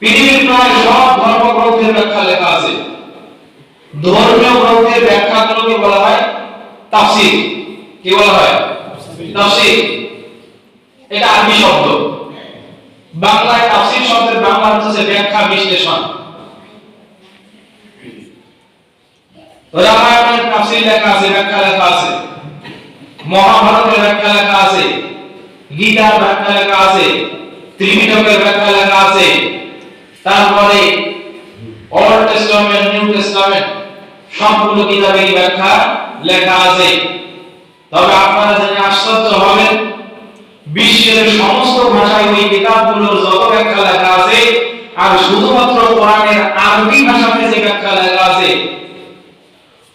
পৃথিবীর প্রায় সব ধর্মগ্রন্থের ব্যাখ্যা লেখা আছে। ধর্মীয় গ্রন্থের ব্যাখ্যাগুলোকে বলা হয় তাফসীর। কি বলা হয়? তাফসীর। এটা আরবি শব্দ। বাংলায় তাফসীর শব্দের বাংলা হচ্ছে ব্যাখ্যা বিশ্লেষণ। রামায়ণের তাফসীর লেখা আছে, ব্যাখ্যা লেখা আছে। মহাভারতের ব্যাখ্যা লেখা আছে, গীতার ব্যাখ্যা লেখা আছে, ত্রিপিটকের ব্যাখ্যা লেখা আছে। তারপরে ওল্ড টেস্টামেন্ট, নিউ টেস্টামেন্ট সবগুলো কিতাবের ব্যাখ্যা লেখা আছে। তবে আপনারা জেনে আশ্চর্য হবেন, বিশ্বের সমস্ত ভাষায় ওই কিতাবগুলোর যত ব্যাখ্যা লেখা আছে, আর শুধুমাত্র কোরআনের আরবি ভাষাতে যে ব্যাখ্যা লেখা আছে,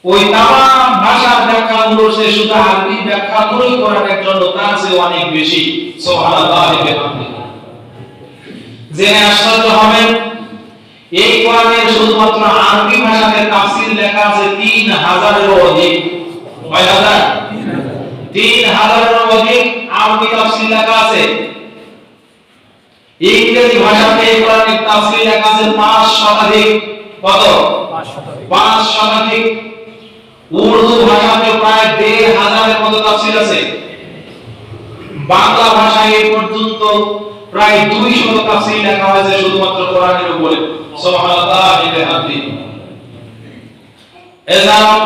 ওই তামাম ভাষার ব্যাখ্যাগুলোর চেয়ে শুধু আরবি ব্যাখ্যাগুলোই কোরআনের জন্য তার চেয়ে অনেক বেশি। সুবহানাল্লাহ। জেনে আশ্চর্য হবেন, এই কোরআনের শুধুমাত্র আরবি ভাষাতে তাফসীর লেখা আছে 3000-এরও অধিক। কয় হাজার? 3000-এরও অধিক আরবি তাফসীর লেখা আছে। ইংরেজি ভাষাতে এই কোরআনের তাফসীর লেখা আছে 5 শতাধিক। কত? 5 শতাধিক। উর্দু ভাষাতে প্রায় 1500-এর মতো তাফসীর আছে। বাংলা ভাষায় এই পর্যন্ত প্রায় 200 তাফসীর লেখা হয়েছে শুধুমাত্র কোরআনের উপরে। সুবহানাল্লাহ। এছাড়াও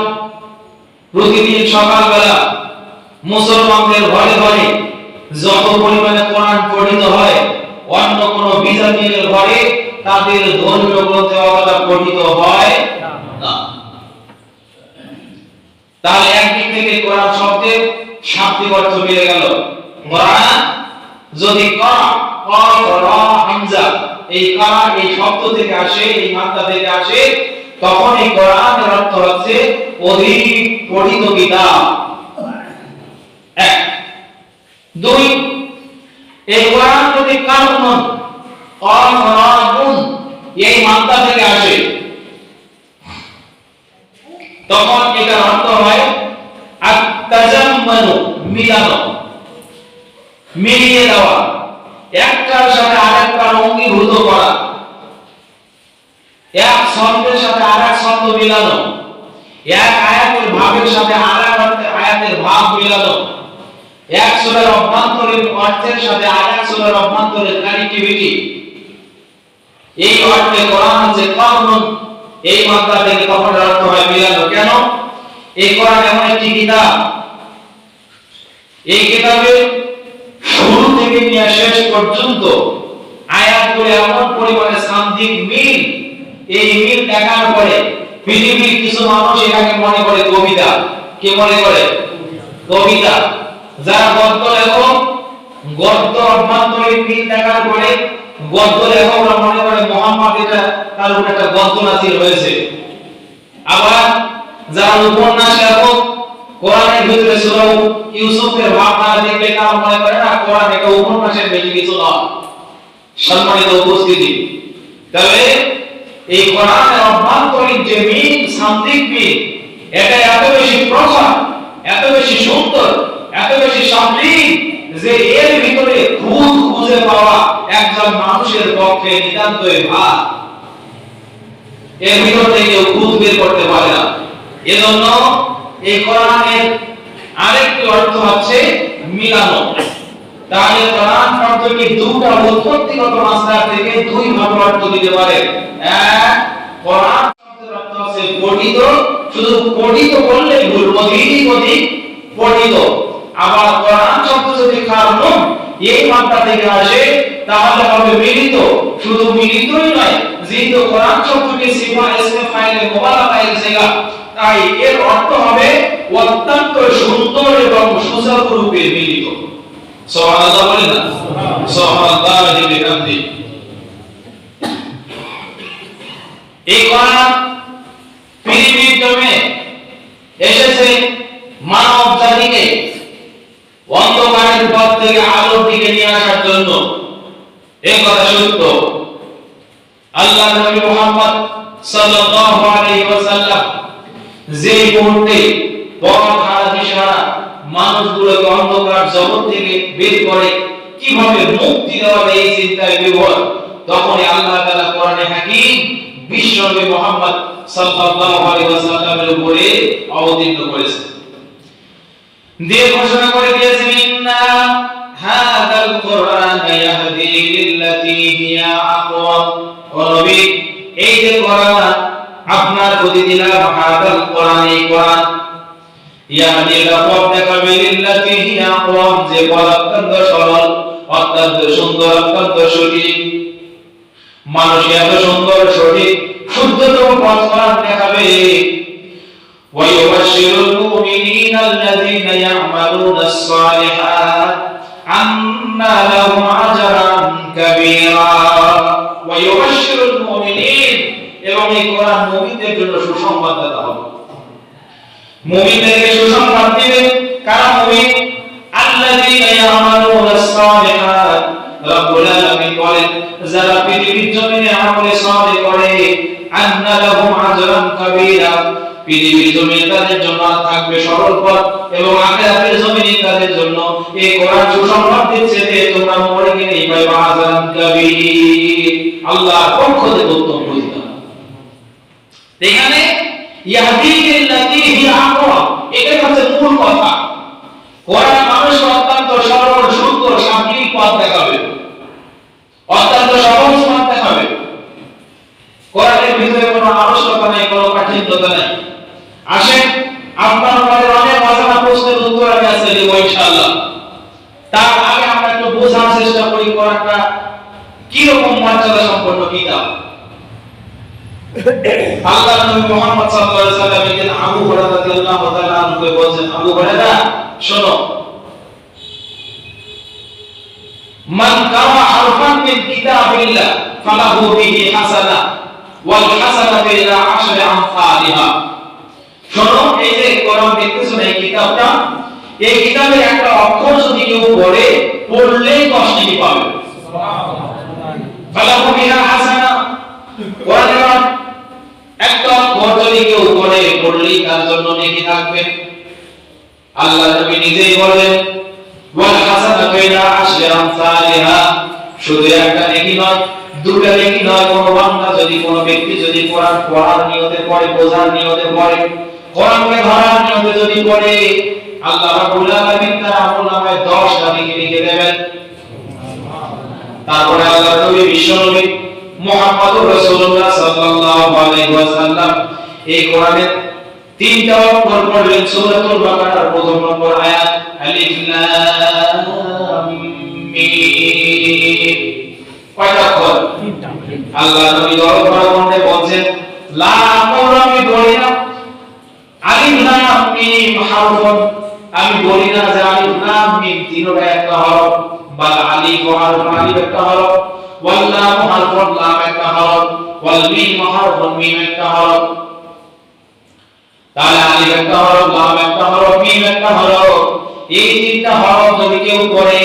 প্রতিদিন সকালবেলা মুসলমানদের ঘরে ঘরে যত পরিমাণে কোরআন পঠিত হয়, অন্য কোন বিজাতীয় ঘরে তাদের ধর্মীয় গ্রন্থে অতটা পঠিত হয় না। তাহলে একদিক থেকে কোরআন শব্দের শাব্দিক অর্থ মিলে গেল। কোরআন যদি হামজা এই কারা এই শব্দ থেকে আসে, এই মাত্রা থেকে আসে, তখন এই কোরআনের অর্থ হচ্ছে অধিক পঠিত কিতাব। এক। দুই, এই কোরআন যদি কানুন এই মাত্রা থেকে আসে, তখন এটার অর্থ হয় আত-তাজাম্মানু, মিলানো, মিলিয়ে দেওয়া, একটার সাথে আরেকটার অঙ্গীভূত করা, এক ছন্দের সাথে আরেক ছন্দ মিলানো, এক আয়াতের ভাবের সাথে আরেক আয়াতের ভাব মিলানো, এক সূরার অভ্যন্তরীণ অর্থের সাথে আরেক সূরার অভ্যন্তরীণ কানেক্টিভিটি। এই অর্থে কোরআন হচ্ছে কানুন। এই মাত্রা থেকে তখন অর্থ হয় মিলানো। কেন? এই কোরআন এমন একটি কিতাব, এই কিতাবে শুরু থেকে নিয়ে শেষ পর্যন্ত আয়াতগুলো এমন পরিমাণে সান্দিক মিল, এই মিল দেখার পরে পৃথিবীর কিছু মানুষ এটাকে মনে করে কবিতা। কে মনে করে? কবিতা। যারা গদ্য লেখক, গদ্য অভ্যন্তরীণ মিল দেখার পরে গদ্য লেখকরা মনে করে মুহাম্মদ এটা তার উপর একটা গদ্য নাযিল হয়েছে। আবার যারা উপন্যাস লেখক, কোরআনের ভিতরে সূরা ইউসুফের ভাবনা দেখলে তারা মনে করে না কোরআন এটা উপন্যাসের বেশি কিছু নয়। সম্মানিত উপস্থিতি, তবে এই কোরআনের অভ্যন্তরীণ যে মিল, সান্দিক মিল, এটা এত বেশি প্রখর, এত বেশি সুন্দর, এত বেশি সাময়িক যে এর ভিতরে খুঁত খুঁজে পাওয়া একজন মানুষের পক্ষে নিতান্তই ভার। এর ভিতর থেকে খুঁত বের করতে পারে না। এজন্য এই কোরআনের আরেকটি অর্থ হচ্ছে মিলানো। তাহলে কোরআন শব্দটি দুটো উৎপত্তিগত মাসদার থেকে দুই ভাবে অর্থ দিতে পারে। এক, কোরআন শব্দের অর্থ হচ্ছে পঠিত, শুধু পঠিত বললেই ভুল, অধিক অধিক পঠিত। আবার কোরআন শব্দ যদি কারণ এই মাত্রা থেকে আসে, তাহলে হবে মিলিত, শুধু মিলিতই নয়, যেহেতু কোরআন শব্দটি সিফা ইসমে ফাইলে মুবালাগা এর জায়গা, তাই এর অর্থ হবে অত্যন্ত সুন্দর এবং সুচারু রূপে মিলিত। সুবহানাল্লাহ বলেন না? সুবহানাল্লাহ বিহামদি। এই কোরআন পৃথিবীর জমিনে এসেছে মানব জাতিকে অন্ধকারের পথ থেকে আলোর দিকে নিয়ে আসার জন্য। এই কথা সত্য। আল্লাহ নবী মুহাম্মদ সাল্লাল্লাহু আলাইহি ওয়াসাল্লাম যে মুহূর্তে পথ হারা দিশাহারা মানুষগুলোকে অন্ধকার জগৎ থেকে বের করে কিভাবে মুক্তি দেওয়া যায় এই চিন্তায় বিভোর, তখনই আল্লাহ তাআলা কোরআনে হাকীম বিশ্বনবী মুহাম্মদ সাল্লাল্লাহু আলাইহি ওয়াসাল্লামের উপরে অবতীর্ণ করেছেন। দিয়ে ঘোষণা করে দিয়েছেন, ইন্না হাযাল কুরআন ইয়াহদি লিল্লাতী হিয়া আকওয়াম। ও নবী, এই যে কোরআন আপনার প্রতি দিলাম, হাযাল কোরআন, এই কোরআন ইয়াহদি পথ দেখাবে লিল্লাতী হিয়া আকওয়াম, যে পথ অত্যন্ত সরল, অত্যন্ত সুন্দর, অত্যন্ত সঠিক। মানুষ এত সুন্দর সঠিক শুদ্ধতম পথ কোরআন দেখাবে। ويبشر المؤمنين الذين يعملون الصالحات أن لهم أجرا كبيرا ويبشر المؤمنين এবং এই কোরআন মুমিনদের জন্য সুসংবাদ দেওয়া হবে। মুমিনদেরকে সুসংবাদ দিবে কারা? মুমিন আল্লাযীনা ইয়ামালুনা সালিহাত। রব্বুল আলামিন বলেন, যারা পৃথিবীর জমিনে আমলে সালেহ করে, আন্না লাহুম আজরান কাবীরা, পৃথিবীর জমিনে তাদের জন্য থাকবে সরল পথ, এবং আখিরাতের জমিনে তাদের জন্য এই কোরআন সুসংবাদ দিচ্ছে যে তোমরা মরে গেলে পাইবা আজরান কাবীর, আল্লাহর পক্ষ থেকে উত্তম প্রতিদান। এখানে ইয়াহদি লিল্লাতী হিয়া আকওয়াম, এটা হচ্ছে মূল কথা। কোরআন মানুষকে অত্যন্ত সরল, সুন্দর, সাময়িক পথ দেখাবে, অত্যন্ত সহজ পথ দেখাবে। কোরআনের ভিতরে কোনো আলস্যতা নাই, কোনো কাঠিন্যতা নাই। আসেন, আপনার মনে অনেক অজানা প্রশ্নের উত্তর আমি আজকে দেব ইনশাআল্লাহ। তার আগে আমরা একটু বোঝার চেষ্টা করি কোরআনটা কি রকম মর্যাদা সম্পন্ন কিতাব। আল্লাহর নবী মুহাম্মদ সাল্লাল্লাহু আলাইহি ওয়াসাল্লাম এর আবু হুরায়রা রাদিয়াল্লাহু তাআলা আনহু বলেন, আবু হুরায়রা শোনো, মান কারা হারফান মিন কিতাবিল্লাহ ফালাহু বিহি হাসানা ওয়াল হাসানাতু ইলা 10 আমসালিহা। শোনো, এই যে কোরআন দেখতেছো এই কিতাবটা, এই কিতাবের একটা অক্ষর যদি কেউ পড়ে, পড়লেই 10 নেকি পাবে। সুবহানাল্লাহ। ফালাহু বিহা হাসানা, কোরআনের একটা অক্ষর যদি কেউ পড়ে, পড়লেই তার জন্য নেকি থাকবে। আল্লাহ নবী নিজেই বলেন, ওয়াল হাসানাতু ইলা 10 আমসালিহা, শুধু একটা নেকি নয়, দুটা নেকি নয়। কোন বান্দা যদি, কোন ব্যক্তি যদি কোরআন পড়ার নিয়তে পড়ে, বোঝার নিয়তে পড়ে, কোরআনকে ধরার নিয়তে যদি পড়ে, আল্লাহ রাব্বুল আলামিন তার আমলনামায় 10 টা নেকি লিখে দেবেন। তারপরে আল্লাহর নবী বিশ্বনবী মুহাম্মদুর রাসূলুল্লাহ সাল্লাল্লাহু আলাইহি ওয়াসাল্লাম এই কোরআনের 3টা অক্ষর পড়লেন। সূরাতুল বাকারার প্রথম নম্বর আয়াত, আলিফ লাম মিম। কয়টা অক্ষর? 3টা। আল্লাহ নবী দরবারে বলেন, লাম আমি বলি না, আলিফ লাম মিম হারফুন, আমি বলি না যে আলিফ লাম মিম তিনটা একটা হরফ, বাল আলিফ ওয়া হারফ, আলিফ একটা হরফ, ওয়াল লাম হারফুন, লাম একটা হরফ, ওয়াল মিম হারফুন, মিম একটা হরফ। তাহলে আলিফ একটা হরফ, লাম একটা হরফ, মিম একটা হরফ। এই তিনটা হরফ যদি কেউ পড়ে,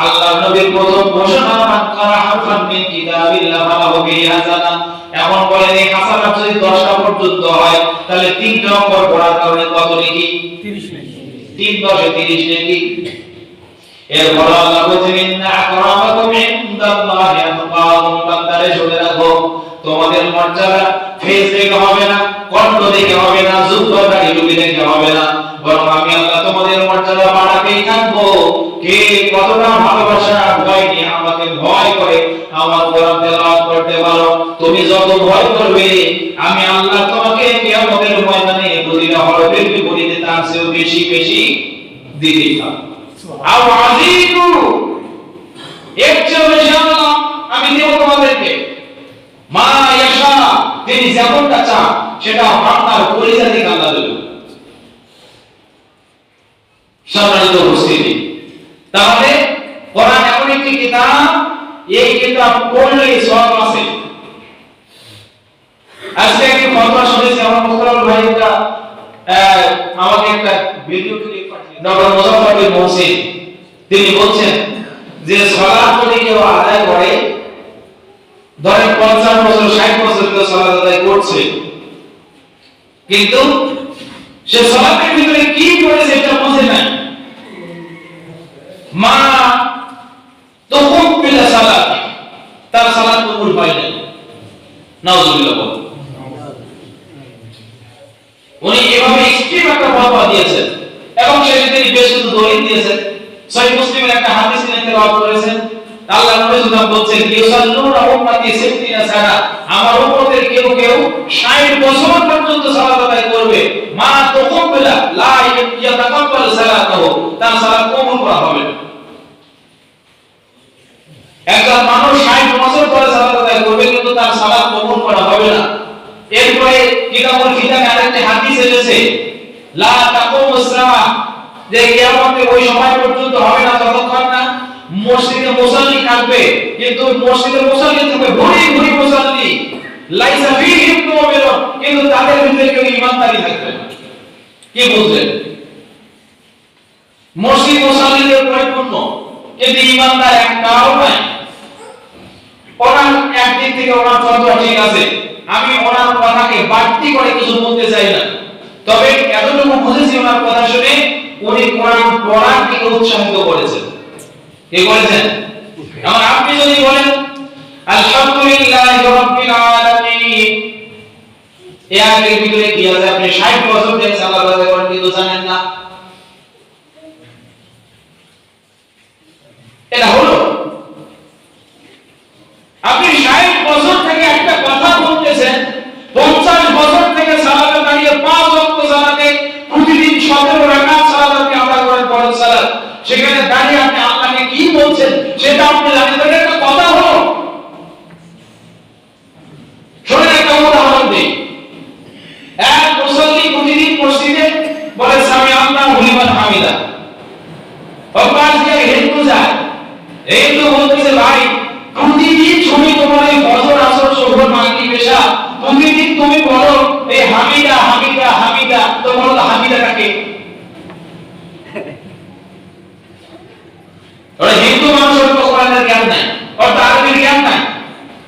আল্লাহর নবীর প্রথম ঘোষণা, মান কারা হারফান মিন কিতাবিল্লাহ ফালাহু বিহি হাসানা। এখন বলেন, এই হাসানা যদি 10টা পর্যন্ত হয়, তাহলে 3টা অক্ষর পড়ার কারণে কত নেকি? 30 নেকি। 3 10 30 নেকি। এরপর আল্লাহ বলেন, ইন্না আকরামাকুম ইনদাল্লাহি আতকাকুম। বান্দারে শুনে রাখো, তোমাদের মর্যাদা ফেস দেখে হবে না, কণ্ঠ দেখে হবে না, যোগ্যতা ডিগ্রি দেখে হবে না, বরং আমি আল্লাহ তোমাদের মর্যাদা বাড়াতেই থাকবো। কে কতটা ভালোবাসা, ভয় নিয়ে আমাকে ভয় করে আমার কোরআন তেলাওয়াত করতে পারো, তুমি যত ভয় করবে, আমি আল্লাহ তোমাকে কিয়ামতের ময়দানে প্রতিটা হরফের বিপরীতে তার চেয়েও বেশি বেশি দিতে থাকবো। আও আজিদু, এর চেয়ে বেশি আল্লাহ আমি দেব তোমাদেরকে। মা ইয়াশা, তিনি যেমনটা চান সেটা বান্দার পরিচয় থেকে আল্লাহ দেবেন। সম্মানিত উপস্থিতি, তাহলে কোরআন এমন একটি কিতাব, এই কিতাব পড়লে সওয়াব আছে। আজকে একটি ফতোয়া শুনেছি, আমার মুখতার ভাইটা আমাকে একটা ভিডিও ক্লিপ পাঠিয়েছে, ডক্টর মুজাফফর বিন মুহসিন। তিনি বলছেন যে সালাত যদি কেউ আদায় করে, ধরেন 50 বছর 60 বছর কেউ সালাত আদায় করছে, কিন্তু সে সালাতের ভিতরে কি করেছে এটা বুঝে নাই, মা তখন পেলা সালাত, তার সালাত পাই নাই। নাউজুবিল্লাহ বল। উনি এভাবে এক্সট্রিম একটা ফতোয়া দিয়েছেন এবং সেটা তিনি বেশ কিছু দলিল দিয়েছেন। সহিহ মুসলিমের একটা হাদিস তিনি তেলাওয়াত করেছেন। আল্লাহ নবী সাল্লাল্লাহু আলাইহি ওয়াসাল্লাম বলেন ইউসাল্লুনা উম্মতি 60 সানা, আমার উম্মতের কেউ কেউ 60 বছর পর্যন্ত সালাত আদায় করবে, মা তাকাব্বালা লা ইয়াতাকাব্বাল সালাতাহু, তার সালাত কবুল করা হবে না। একজন মানুষ 60 বছর পরে সালাত আদায় করবে কিন্তু তার সালাত কবুল করা হবে না। এরপরে কিতাবুল ফিতানে আরেকটি হাদিস এসেছে লা তাকুমুস সাআহ, যে কিয়ামতে ওই সময় পর্যন্ত হবে না যতক্ষণ না মসজিদে মুসাল্লি থাকবে, কিন্তু মসজিদে মুসাল্লি থাকবে ভরি ভরি মুসাল্লি, লাইসা ফীহিম মুমিনুন, কিন্তু তাদের ভিতরে কেউ ঈমানদারি থাকবে না। কি বুঝলেন? মসজিদ মুসাল্লিতে পরিপূর্ণ কিন্তু ঈমানদার একটাও নাই। ওনার একদিক থেকে ওনার ফতোয়া ঠিক আছে, আমি ওনার কথাকে বাড়তি করে কিছু বলতে চাই না, তবে এতটুকু বুঝেছি ওনার কথা শুনে উনি কোরআন পড়ার দিকে উৎসাহিত করেছেন। কি করেছেন? এখন আপনি যদি বলেন আলহামদুলিল্লাহি রাব্বিল আলামিন, এর আগের ভিতরে কি আছে? আপনি 60 বছর ধরে সালাত আদায় করেন কিন্তু জানেন না, এটা হলো? আপনি 60 বছর থেকে একটা কথা বলতেছেন, 50 বছর থেকে সালাতে দাঁড়িয়ে 5 ওয়াক্ত সালাতে প্রতিদিন 17 রাকাত সালাত আপনি আদায় করেন, ফরজ সালাত, সেখানে দাঁড়িয়ে আপনি আল্লাহকে কি বলছেন সেটা আপনি জানেন না, এটা কথা হলো? শুনুন একটা উদাহরণ দেই। এক মুসল্লি প্রতিদিন মসজিদে বলে সামি আল্লাহু লিমান হামিদা, অপাস দিয়ে হিন্দু যায়, হিন্দু বলতেছে ভাই প্রতিদিন তুমি তোমার এই ফজর আসর সুবহ মাগরিব এশা প্রতিদিন তুমি বলো এই হামিদা হামিদা হামিদা, তো বলো হামিদাটাকে? ওরা হিন্দু মানুষের তো কোরআনের জ্ঞান নাই, ওর আরবির জ্ঞান নাই,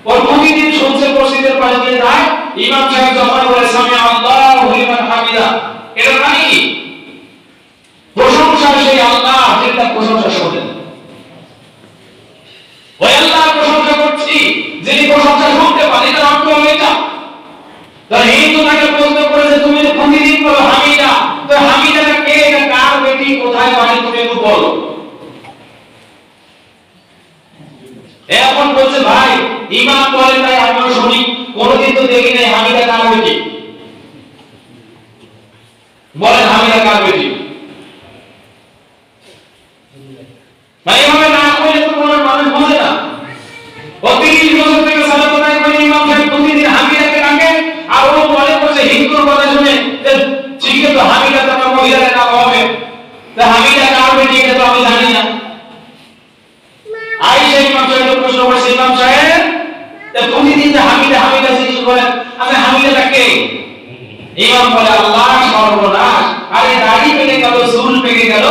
ওর প্রতিদিন শুনছে মসজিদের পাশে দিয়ে যায়, ইমাম সাহেব যখন বলে সামি আল্লাহু লিমান হামিদা, এর মানে কি? প্রশংসা সেই আল্লাহ যেটা প্রশংসা শোনেন, ওই আল্লাহর প্রশংসা করছি যিনি প্রশংসা শুনতে পারে, এটা অর্থ হলো এটা। তাহলে হিন্দু তাকে প্রশ্ন করেছে তুমি প্রতিদিন বলো হামিদা, তো হামিদাটা কে? এটা কার বেটি, কোথায় বাড়ি, তুমি একটু বলো। এখন বলছে ভাই ইমাম বলেন তাই আমিও শুনি, কোনদিন তো দেখি নাই হামিদা কার বেটি, বলেন হামিদা কার বেটি? ভাই এভাবে না কইলে তো কোনো মানুষ বোঝে না। ও 30 বছর থেকে সালাত আদায় করে ইমাম সাহেব প্রতিদিন হামিদাকে ডাকে, আর ও বলে করছে হিন্দুর কথা শুনে যে ঠিক আছে হামিদা তো আমার মহিলার নাম হবে, তো হামিদা কার বেটি এটা তো আমি জানি না। আয়েশা ইমাম সাহেব প্রশ্ন করেছে ইমাম সাহেব প্রতিদিন যে হামিদা হামিদা জিজ্ঞেস করেন, আচ্ছা হামিদাটা কে? ইমাম বলে আল্লাহ সর্বনাশ, আরে দাড়ি পেকে গেল, চুল পেকে গেল,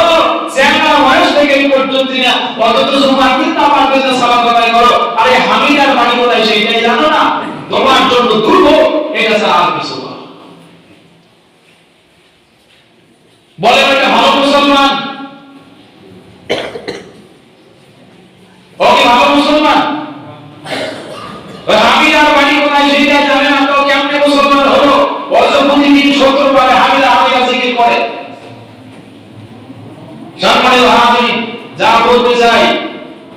চেহারা বয়স থেকে পর্যন্ত না, অথচ তোমার কিন্তু আমার কাছে সালাত আদায় করো, আরে হামিদার বাড়ি কোথায় সেইটাই জানো না? তোমার জন্য দুর্ভোগ, এটা ছাড়া আর কিছু না। বলেন এটা ভালো মুসলমান? ওকে ভালো মুসলমান? হামিদার বাড়ি কোথায় সেইটা জানে না তো কেমনে মুসলমান হলো? অথচ প্রতিদিন 70 বারে হামিদা হামিদা জিকির করে। সম্মানিত হাজিরিন, যা বলতে চাই,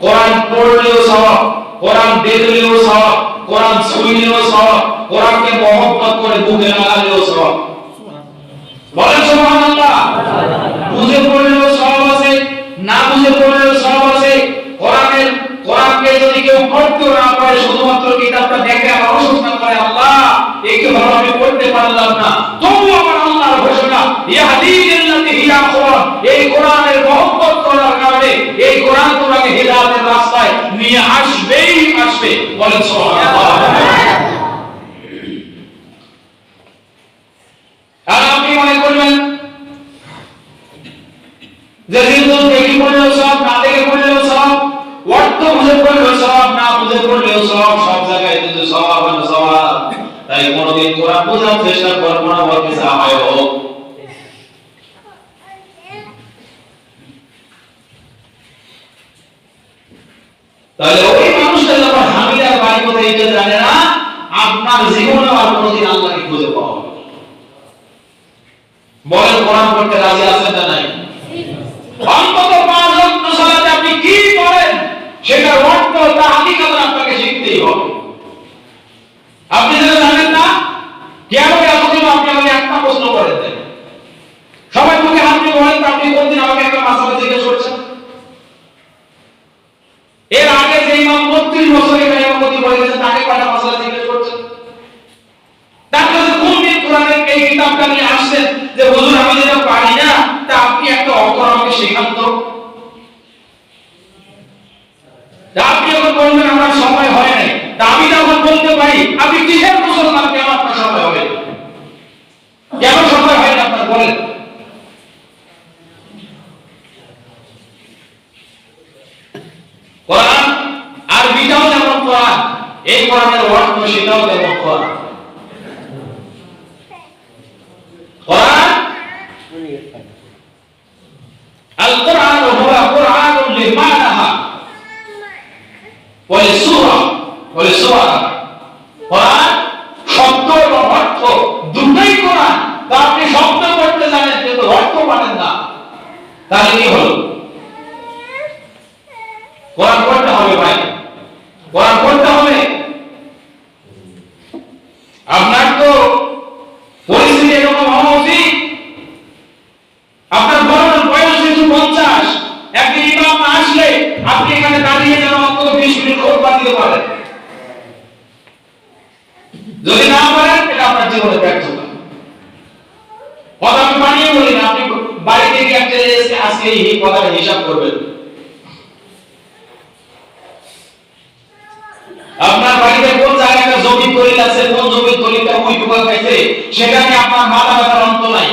কোরআন পড়লেও সওয়াব, কোরআন দেখলেও সওয়াব, কোরআন শুনলেও সওয়াব, কোরআনকে মহব্বত করে বুকে লাগালেও সওয়াব। বলেন সুবহানাল্লাহ। বুঝে পড়লেও সওয়াব আছে, না বুঝে পড়লেও সওয়াব আছে। কোরআনকে যদি কেউ পড়তে না পারে, শুধুমাত্র কিতাবটা দেখে আর অনুসন্ধান করে আল্লাহ একে ভালো আমি পড়তে পারলাম না, তবু আমার আল্লাহর ঘোষণা ইয়াহদি লিল্লাতি হিয়া আকওয়াম, এই কোরআনের মহব্বত করার কারণে এই কোরআন তোমাকে হিদায়াতের রাস্তায় নিয়ে আসবেই আসবে। বলেন সুবহানাল্লাহ। আর আপনি মনে করবেন যে হিন্দু দেখি পড়লেও সব, না দেখে পড়লেও সব, অর্থ বুঝে পড়লেও সব, না বুঝে পড়লেও সব, সব জায়গায় কিন্তু সওয়াব আর সওয়াব। তাই কোনদিন কোরআন বোঝার চেষ্টা করব না, বলতে যা হয় হোক। তাহলে ওই মানুষটা যখন হামিদার বাড়ি কোথায় এটা আপনার জীবনে আর কোনোদিন আল্লাহকে খুঁজে পাওয়া হবে। বলেন কোরআন পড়তে রাজি আছেন না নাই? অন্তত 5 ওয়াক্ত সালাতে আপনি কি করেন সেটার অর্থ তা হাকিকত আপনাকে শিখতেই হবে। আপনি যেটা জানেন না, কেমন এতদিন আপনি আমাকে একটা প্রশ্ন করেন দেন, সবাই মুখে হাত দিয়ে বলেন আপনি কোনদিন আমাকে একটা মাসালা জিজ্ঞেস করছেন? এর আগে যে ইমাম 32 বছর এখানে ইমামতি করে গেছেন তাকে কয়টা মাসালা জিজ্ঞেস করছেন? তার কাছে কোনদিন কোরআনের এই কিতাবটা নিয়ে আসছেন যে হুজুর আমি যেটা পারি না তা আপনি একটা অক্ষর আমাকে শেখান তো? আপনি যখন বলবেন আমার সময় হয় নাই, তা আমি যখন বলতে পারি আপনি কিসের মুসলমান, কেন আপনার সময় হবে? কেন সময় হয় না আপনার বলেন? কোরআন আরবিটাও যেমন কোরআন, এই কোরআনের অর্থ সেটাও যেমন কোরআন। কোরআন আল কোরআন হুয়া কোরআনুন লিমানাহা ওয়া লিসূরা ওয়া লিসূরা। কোরআন শব্দ এবং অর্থ দুটোই কোরআন। তা আপনি শব্দ পড়তে জানেন কিন্তু অর্থ পারেন না, তাহলে কি হলো? কোরআন পড়তে হবে ভাই, কোরআন পড়তে হবে। আপনার তো পরিস্থিতি এরকম হওয়া উচিত, আপনার বয়স যেহেতু 50, একদিন ইমাম না আসলে আপনি এখানে দাঁড়িয়ে যেন অন্তত 20 মিনিট খুতবা দিতে পারেন। যদি না পারেন এটা আপনার জীবনে ব্যর্থতা। কথা আমি বানিয়ে বলি না, আপনি বাড়িতে গিয়ে একটা আজকে এই কথাটা হিসাব করবেন। আপনার বাড়িতে কোন জায়গাটা জমি দলিল আছে, কোন জমির দলিলটা ওই টুকা খাইছে সেটা নিয়ে আপনার মাথা ব্যথার অন্ত নাই।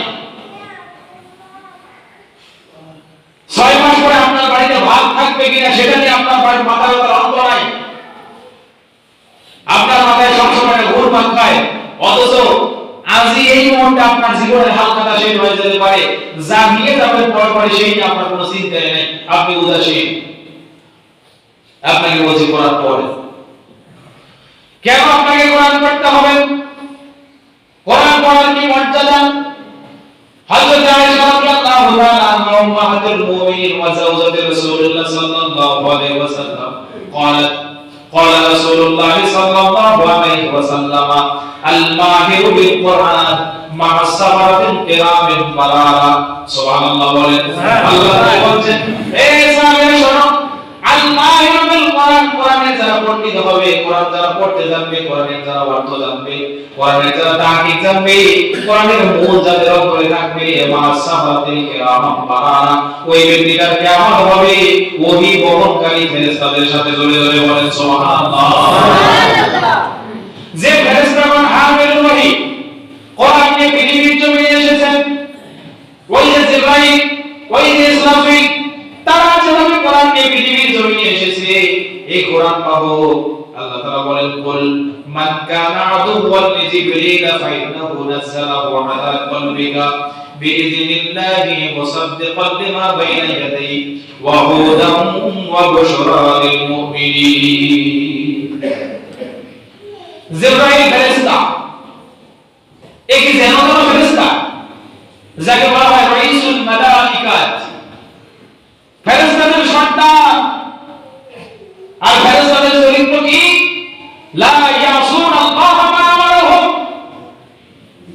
6 মাস পরে আপনার বাড়িতে ভাত থাকবে কিনা সেটা নিয়ে আপনার বাড়ির মাথা ব্যথার অন্ত নাই। আপনার মাথায় সবসময় ঘুরপাক খায়, অথচ আজই এই মুহূর্তে আপনার জীবনের হালখাতা শেষ হয়ে যেতে পারে, যা নিয়ে যাবেন পরে সেই নিয়ে আপনার কোনো চিন্তাই নেই, আপনি উদাসীন। আপনাকে বলছি কোরআন পড়েন। কেন আপনাকে কোরআন পড়তে হবে? কোরআন পড়ার কি মর্যাদা? হযরত আয়েশা রাদিয়াল্লাহু তাআলা আনহা উম্মাহাতুল মুমিনিন ওয়া যাওজাতি রাসূলুল্লাহ সাল্লাল্লাহু আলাইহি ওয়াসাল্লাম قالت قال رسول الله صلى الله عليه وسلم الماهر بالقرآن مع السبعة الكرام البررة سبحان الله বলেন। আল্লাহ বলেন এই সাহাবীরা শোনো, আল মাহির বিল কোরআন, কোরআনে যারা পণ্ডিত হবে, কোরআন যারা পড়তে জানবে, কোরআনের যারা অর্থ জানবে, কোরআনের যারা তাহকিক জানবে, কোরআনের মূল যাদের উপরে থাকবে, মাসাবাতিল কিরাম বারারা, ওই ব্যক্তিটার কিয়ামত হবে ওহী বহনকারী ফেরেশতাদের সাথে। জোরে জোরে বলেন সুবহানাল্লাহ। যে ফেরেশতাগণ হামিলুল ওহী কোরআন নিয়ে পৃথিবীর জমিনে এসেছেন, ওই যে জিবরাইল, ওই যে ইসরাফিল, তারা যেভাবে কোরআন নিয়ে পৃথিবীর জমিনে এসেছে, এই কোরআন পাবো। আল্লাহ তাআলা বলেন কুল মান কানা আদুওয়ান লিজিবরিল ফাইন্নাহু নাযালাহু আলা কলবিকা বিইذনিল্লাহি মুসাদ্দিকান লিমা বাইনা ইয়াদাইহি ওয়া হুদান ওয়া বুশরা লিল মুমিনিন। জিবরাইল ফেরেশতা, এক জেনারেল ফেরেশতা যাকে বলা হয় রাইসুল মালাইকাত, ফেরেশতাদের সর্দার। আর ফেরেশতাদের চরিত্র কি? লা ইয়াসুন আল্লাহ মা আমারহুম।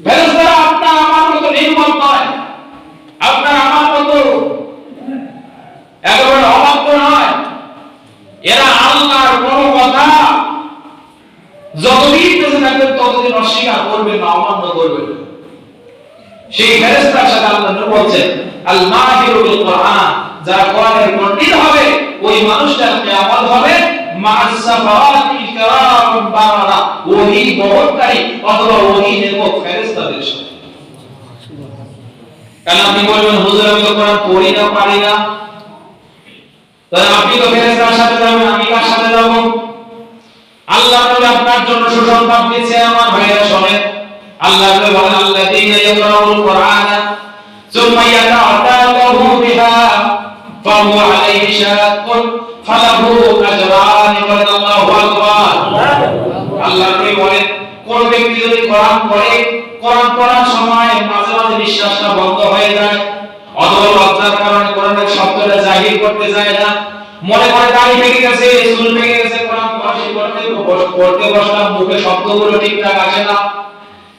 ফেরেশতারা আপনার আমার মতো নির্মল নয়, আপনার আমার মতো একেবারে অবাধ্য নয়। এরা আল্লাহর কোন কথা যতদিন বেঁচে থাকবেন ততদিন অস্বীকার করবেন না, অমান্য করবেন না। সেই ফেরেশতার সাথে আল্লাহ নবী বলেন আল মাহিরু বিল কোরআন, যারা কোরআনের পণ্ডিত হবে ওই মানুষটার কিয়ামত হবে মা'আস-সাফাওয়াতিল কিরাম বারারা, ওহী বহনকারী অথবা ওহী নেমক ফেরেশতাদের সাথে। কারণ আপনি বলবেন হুজুর আমি তো কোরআন পড়ি না, পারি না, তাহলে আপনি তো ফেরেশতার সাথে যাবেন, আমি কার সাথে যাব? আল্লাহ নবী আপনার জন্য সুসংবাদ দিয়েছে আমার ভাইরা শুনেন। আল্লাহ নবী বলেন আল্লাযীনা ইয়াকরাউল কুরআনা সুম্মা ইয়াতাআল্লামু বিহা ফাহুয়া আলাইহি শাক্কুন ফালাহু আজরান। আল্লাহু আকবার। আল্লাহ নবী বলেন ব্যক্তি যদি কোরআন পড়ে, কোরআন পড়ার সময় মাঝে মাঝে নিঃশ্বাসটা বন্ধ হয়ে যায়, অথবা লজ্জার কারণে কোরআনের শব্দটা জাহির করতে যায় না, মনে করে দাড়ি ভেঙে গেছে, চুল ভেঙে গেছে, কোরআন পড়তে বসলাম, মুখে শব্দগুলো ঠিকঠাক আসে না,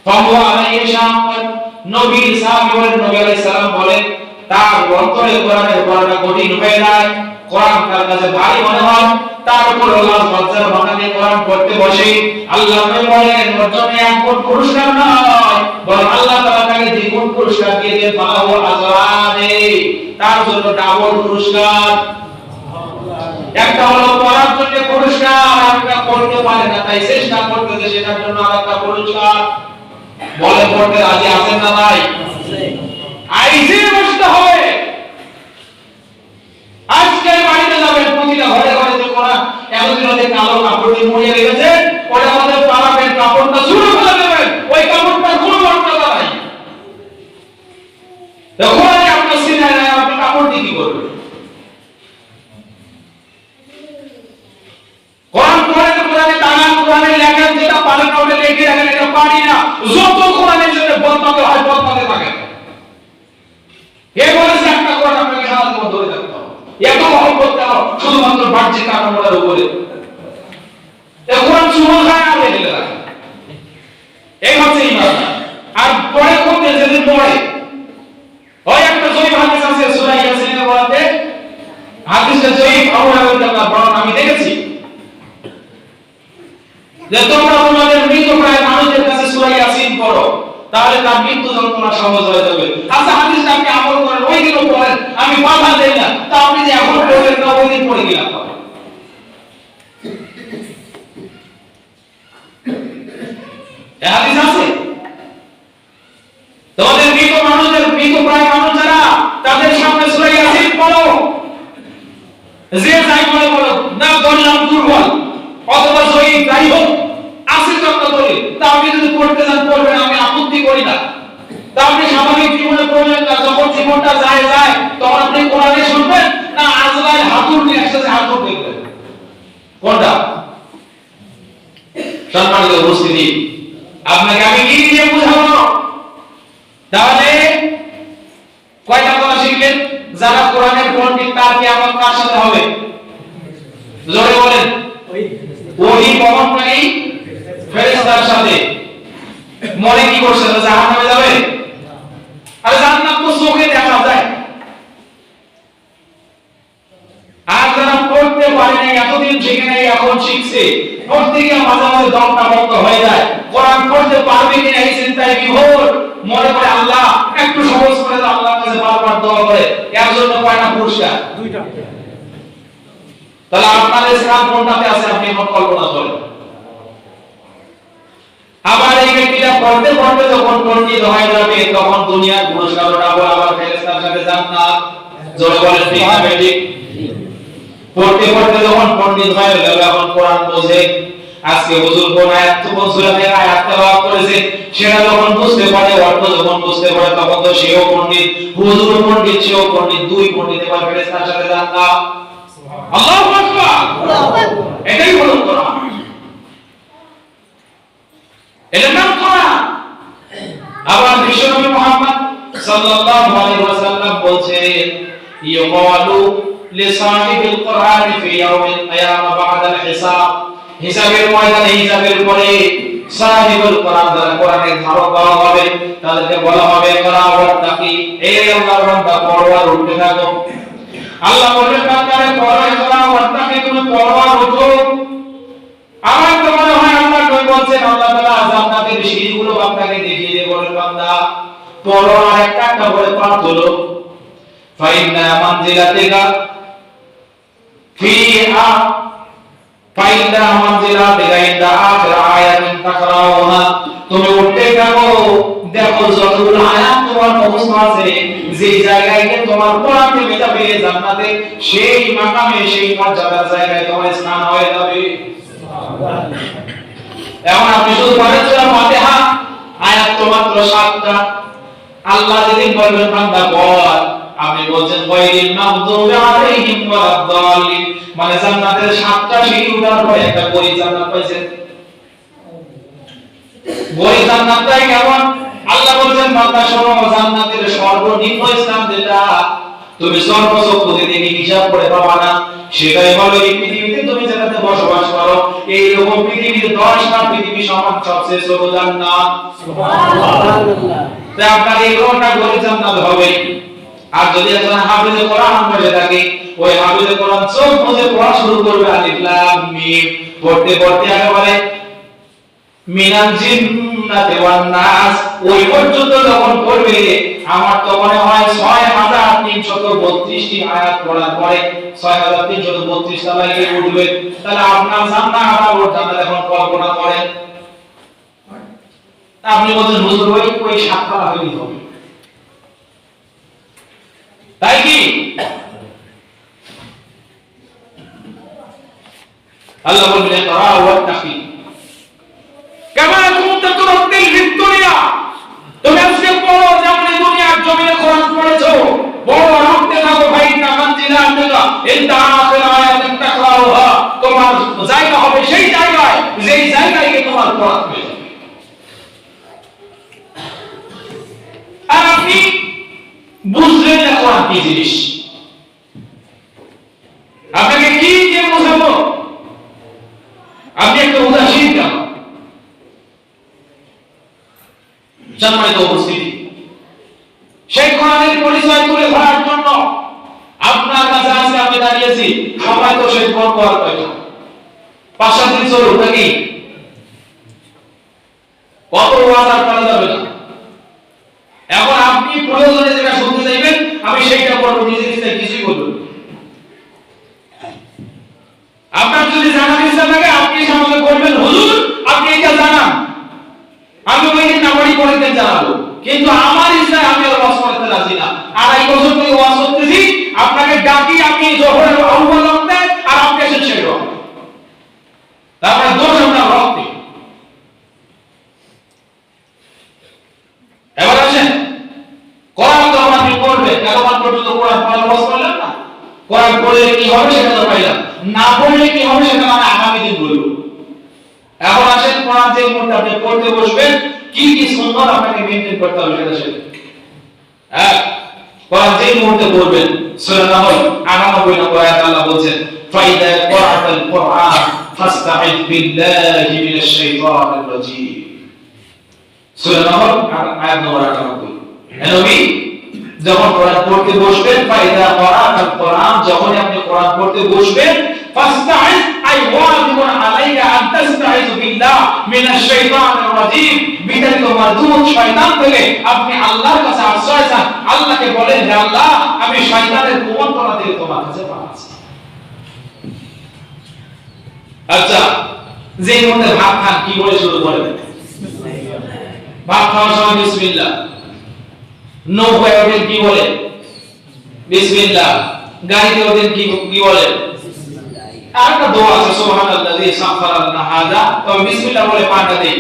ফাহু আলাইহি শাআত, নবী সাহাবী বলেন, নবী আলাইহিস সালাম বলেন, তার অন্তরে কোরআনের পড়াটা কঠিন হয়ে যায়, কোরআন তার কাছে ভারী মনে হয়, তার উপর আল্লাহ লজ্জার ভাঙানে কোরআন পড়তে বসে, আল্লাহ বলেন ওর জন্য এক কোটি পুরস্কার নয়, বরং আল্লাহ তাআলা তাকে দ্বিগুণ পুরস্কার দিয়ে দেন, ফালাহু আজরানে, তার জন্য ডাবল পুরস্কার। একটা হলো পড়ার জন্য পুরস্কার, একটা পড়তে পারে না তাই চেষ্টা করতেছে সেটার জন্য আরেকটা পুরস্কার। বলে পড়তে রাজি আছেন না ভাই? আইসে বসতে হবে। আজকে বাড়িতে যাবেন, প্রতিটা ঘরে ঘরে যে কোরআন এতদিন হতে কালো কাপড় দিয়ে মুড়িয়ে রেখেছে, ওটা আমাদের পালাবেন, কাপড়টা ছুঁড়ে ফেলে দেবেন, ওই কাপড়টা কোনো মর্যাদা নাই। দেখুন আপনার সিনায় আপনি কাপড় দিয়ে কি করবেন? কোরআন পড়ে কোরআনে টানা, কোরআনে লেখেন, যেটা পারেন ওটা লিখে রাখেন, এটা পারি না, যত কোরআনের জন্য বদনাতে হয় বদনাতে থাকেন। এ বলেছে একটা কোরআন আপনাকে সারা জীবন ধরে থাকতে হবে, এত মহব্বত কেন শুধুমাত্র বাহ্যিক কারণের উপরে? এই কোরআন সুমন খায় আর লেখে রাখে, এই হচ্ছে ঈমান। আর পরে করতে যেদিন পড়ে ওই একটা জয়ী হাদিস আছে সূরা ইয়াসিনের বলাতে, হাদিসটা জয়ী আবু রাদিয়াল্লাহু বলেন, আমি দেখেছি যে তোমরা তোমাদের মৃতপ্রায় মানুষের কাছে সূরা ইয়াসিন পড়ো, তাহলে তার মৃত্যু যন্ত্রণা সহজ হয়ে যাবে। আচ্ছা হাদিসটা আপনি আমল করেন, ওই দিনও পড়েন, আমি বাধা দেই না, তা আপনি যে এখন পড়বেন না ওই দিন পড়ে গেলাম। এই হাদিস আছে। তোমাদের মৃত মানুষের, মৃতপ্রায় মানুষ যারা, তাদের সামনে সূরা ইয়াসিন পড়ো, যে যাই বলে বলো না, বললাম দুর্বল অথবা জয়ী যাই হোক, আসে যত বলি, তা আপনি যদি পড়তে যান পড়বেন, আমি আপত্তি করি না। তা আপনি স্বাভাবিক জীবনে পড়বেন না, যখন জীবনটা যায় যায় তখন আপনি কোরআনে শুনবেন না আজরাইল হাতুড় নিয়ে একসাথে হাতুড় দেখবেন? কোনটা? সম্মানিত উপস্থিতি, আপনাকে আমি কি দিয়ে বুঝাবো? তাহলে কয়টা কথা শিখলেন? যারা কোরআনের পণ্ডিত তার কিয়ামত কার সাথে হবে? জোরে বলেন। ওহী বহনকারী ফেরেশতার সাথে। মনে কি করছে? জাহান্নামে যাবে? আরে জান্নাত তো চোখে দেখা যায়। আর যারা পড়তে পারে না, এতদিন শিখে নাই, এখন শিখছে, পড়তে গিয়ে মাঝে মাঝে দমটা বন্ধ হয়ে যায়, কোরআন পড়তে পারবে কিনা এই চিন্তায় বিভোর, মনে করে আল্লাহ একটু সহজ করে দাও, আল্লাহর কাছে বারবার দোয়া করে, এর জন্য কয়টা পুরস্কার? দুইটা। তাহলে আপনার ইসলাম কোনটাতে আছে আপনি এখন কল্পনা করেন। আবার এই ব্যক্তিটা পড়তে পড়তে যখন পণ্ডিত হয়ে যাবে, তখন দুনিয়ার পুরস্কার পাবো, আবার ফেরেশতার সাথে জান্নাত। জোরে বলেন ঠিক না বেঠিক? পড়তে পড়তে যখন পণ্ডিত হয়ে গেল, এখন কোরআন বোঝে, আজকে হুজুর কোন আয়াত কোন সূরা থেকে আয়াত তেলাওয়াত করেছে সেটা যখন বুঝতে পারে, অর্থ যখন বুঝতে পারে, তখন তো সেও পণ্ডিত, হুজুর পণ্ডিত, সেও পণ্ডিত, দুই পণ্ডিত এবার ফেরেশতার সাথে জান্নাত। আল্লাহু আকবার। এটাই হলো কোরআন, এটার নাম কোরআন। আবার বিশ্বনবী মুহাম্মদ সাল্লাল্লাহু আলাইহি ওয়াসাল্লাম বলছেন, ইয়াকালু লিসাহিবিল কোরআন ফি ইয়াউমিল কিয়ামা বা'দাল হিসাব, হিসাবের ময়দানে, হিসাবের পরে সাহিবুল কোরআন, যারা কোরআনের ধারক দেওয়া হবে, তাদেরকে বলা হবে ইকরা ওয়াত্তাকি, এই আল্লাহর বান্দা পড়ো আর উঠতে থাকো। আল্লাহ বলবেন বান্দারে পড়ো, ইকরা ওয়াত্তাকি, তুমি পড়ো আর উঠো। আমার তো মনে হয় আল্লাহ কই বলছেন, আল্লাহ তাআলা জান্নাতের সিঁড়িগুলো আপনাকে দেখিয়ে দিয়ে বলেন বান্দা পড়ো আর একটা একটা করে পা তোলো। ফাইন্না মানজিলাতিকা ফিহা ফাইন্না মানজিলাতিকা ইনদা আখির আয়াতিন তাকরাউহা, তুমি উঠতে থাকো, দেখো যতগুলো আয়াত তোমার মুখস্থ আছে, যে জায়গায় গিয়ে তোমার কোরআন থেকে যাবে জান্নাতে, সেই মাকামে, সেই মর্যাদার জায়গায় তোমার স্থান হয়ে যাবে। এখন আপনি শুধু পড়েন সূরা ফাতিহা, আয়াত তো মাত্র 7টা। আল্লাহ যেদিন বলবেন বান্দা পড়, আপনি বলছেন গায়রিল মাগদুবি আলাইহিম ওয়ালাদ-দাল্লিন, মানে জান্নাতের 7টা সিঁড়ি ওঠার পরে একটা পরি জান্নাত পাইছেন। ওই জান্নাতটাই কেমন? আল্লাহ বলেন বান্দা শোনো, জান্নাতের সর্বনিম্ন স্থান যেটা তুমি সর্বচক্ষু দিয়ে হিসাব করে পাবা না, সেটাই হলো এই পৃথিবীতে তুমি যেটাতে বসবাস করো। এই রকম পৃথিবীর 10টা পৃথিবী সমান সবচেয়ে ছোট জান্নাত। সুবহানাল্লাহ। তাই আপনার এই কোনটা গরিব জান্নাত হবে। আর যদি একজন হাফেজে কোরআন পড়ে থাকে, ওই হাফেজে কোরআন চোখ বুজে পড়া শুরু করবে আলিফ লাম মিম পড়তে পড়তে একেবারে মিনাল জিন্নাতি ওয়ান নাস ওই পর্যন্ত যখন পড়বে, আমার তো মনে হয় 6332টি আয়াত পড়ার পরে 6332 তলায় গিয়ে উঠবে। তাহলে আপনার জান্নাত আর ওর জান্নাত এখন কল্পনা করেন। আপনি বলছেন হুজুর ওই 7 তলা হইলেই হবে, তাই কি? আল্লাহ বললেন ইকরা ওয়াত্তাকি কামা কুনতা তুরাতিল ফিদ দুনিয়া। তুমি আজকে পড়ো যেমন এই দুনিয়ার জমিনে কোরআন পড়েছো, বড় রাখতে থাকো ভাই না মঞ্জিলা আনতেকা ইনতা আখির আয়াতিন তাকরাউহা। তোমার জায়গা হবে সেই জায়গায়, যেই জায়গায় গিয়ে তোমার পড়া হবে। আর আপনি বুঝলেন না কোরআন কি জিনিস, আপনাকে কি দিয়ে বোঝাবো? আপনি একটা উদাসীন কেন? সম্মানিত উপস্থিতি, সেই কোরআনের পরিচয় তুলে ধরার জন্য আপনার কাছে আজকে আমি দাঁড়িয়েছি। সবাই তো সেই কোরআন পড়ার কথা 5-7 দিন চলুক নাকি, কত ওয়াজ আর করা যাবে না। এখন আপনি প্রয়োজনে যেটা শুনতে চাইবেন আমি সেইটা বলবো, নিজের ইচ্ছায় কিছুই বলবেন। আপনার যদি জানার ইচ্ছা থাকে আপনি সামনে বলবেন হুজুর আপনি এটা জানান, আমি ওই দিন নামারি পড়তে জানাবো, কিন্তু আমার ইচ্ছা আমি আর ওয়াজ করতে রাজি না। 2.5 বছর থেকে ওয়াজ করতেছি, আপনাকে ডাকি আমি জোহরের আউয়াল ওয়াক্তে আর আপনি এসে শেষ ওয়াক্তে, তারপরে দোষ আমরা রক্তে। এবার আসেন, কোরআন তো আপনি পড়বেন, এতক্ষণ পর্যন্ত কোরআন পড়া ওয়াজ করলেন না, কোরআন পড়লে কি হবে সেটা তো পাইলাম, না পড়লে কি হবে সেটা মানে আগামী দিন বলবো। এখন আসেন কোরআন যে মুহূর্তে আপনি পড়তে বসবেন কি কি সুন্নাত আপনাকে মেইনটেইন করতে হবে সেটা সেটা। হ্যাঁ, কোরআন যে মুহূর্তে পড়বেন, সূরা নাহল 98 নম্বর আয়াত আল্লাহ বলেন ফাইদা ক্রাআতাল কুরআন ফাসতাঈদ বিল্লাহি মিনাশ শাইতানির রাজীম। সূরা নাহল আয়াত নম্বর 98। নবী যখন কোরআন পড়তে বসবেন, ফাইদা ক্রাআতাল কুরআন, যখন আপনি কোরআন পড়তে বসবেন, ফাসতাঈদ আই ওয়াজিবুন আলাইকা আন তাসতাঈযু বিল্লাহ মিনাশ শাইতানির রাজীম, বিতাড়িত মারদুদ শয়তান থেকে আপনি আল্লাহর কাছে আশ্রয় চান। আল্লাহকে বলেন হে আল্লাহ আমি শয়তানের কুমন্ত্রণা থেকে তোমার কাছে পাচ্ছি। আচ্ছা, যে মধ্যে ভাত খান কি বলে শুরু করেন? ভাত খাওয়ার সময় বিসমিল্লাহ। নৌকায় ওঠেন কি বলে? বিসমিল্লাহ। গাড়িতে ওঠেন কি বলে? আরেকটা দোয়া আছে সুবহানাল্লাযী সাখারা লানা হাযা, তবে বিসমিল্লাহ বলে পাটা দেই।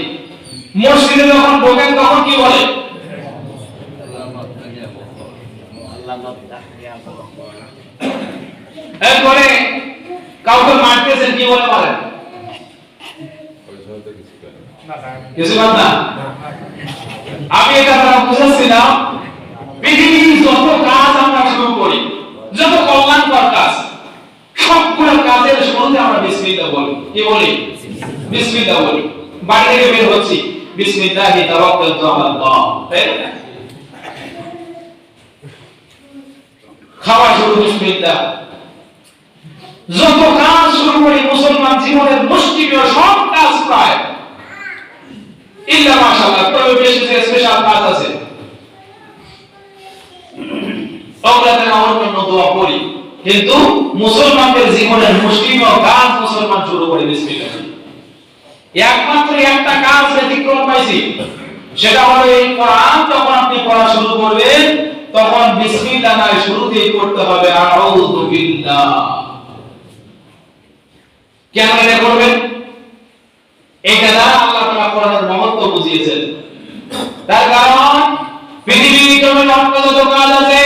মসজিদে যখন ঢোকেন তখন কি বলে? এরপরে কাউকে মারতেছেন কি বলে বলেন? কিছু না। আমি এটা বুঝাচ্ছিলাম, পৃথিবীর যত কাজ আমরা শুরু করি, যত কল্যাণকর কাজ, সবগুলো কাজের শুরুতে আমরা বিসমিল্লাহ বলি। কি বলি? বিসমিল্লাহ বলি। বাড়ি থেকে বের হচ্ছি, বিসমিল্লাহি তাওয়াক্কালতু আলাল্লাহ। খাওয়া শুরু বিসমিল্লাহ। যত কাজ শুরু করি মুসলমান জীবনের মুষ্টিমেয় সব কাজ প্রায়, ইল্লা মাশাআল্লাহ তবে বেশি যে স্পেশাল কাজ আছে ওগুলাতে আমার জন্য দোয়া করি, কিন্তু মুসলমানদের জীবনের মুষ্টিমেয় কাজ মুসলমান শুরু করে বিসমিল্লাহ। একমাত্র একটা কাজ ব্যতিক্রম পাইছি, সেটা হলো এই কোরআন যখন আপনি পড়া শুরু করবেন তখন বিসমিল্লাহ না শুরুতেই পড়তে হবে আউযু বিল্লাহ। কেন এটা করবেন? এটা দ্বারা আল্লাহ তাআলা কোরআনের মহত্ব বুঝিয়েছেন। তার কারণ পৃথিবীর জমিনে যত কাজ আছে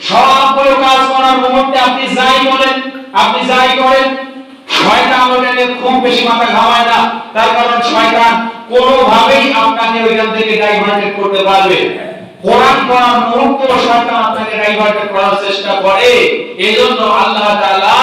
সবগুলো কাজ করার মুহূর্তে আপনি যাই বলেন, আপনি যাই করেন, শয়তান ওটা পড়লে খুব বেশি মাথা ঘামায় না, তার কারণ শয়তান কোনোভাবেই আপনাকে ওইখান থেকে ডাইভার্টেড করতে পারবে। কোরআন পড়ার মুহূর্তে শয়তান আপনাকে ডাইভার্টেড করার চেষ্টা করে। এজন্য আল্লাহ তাআলা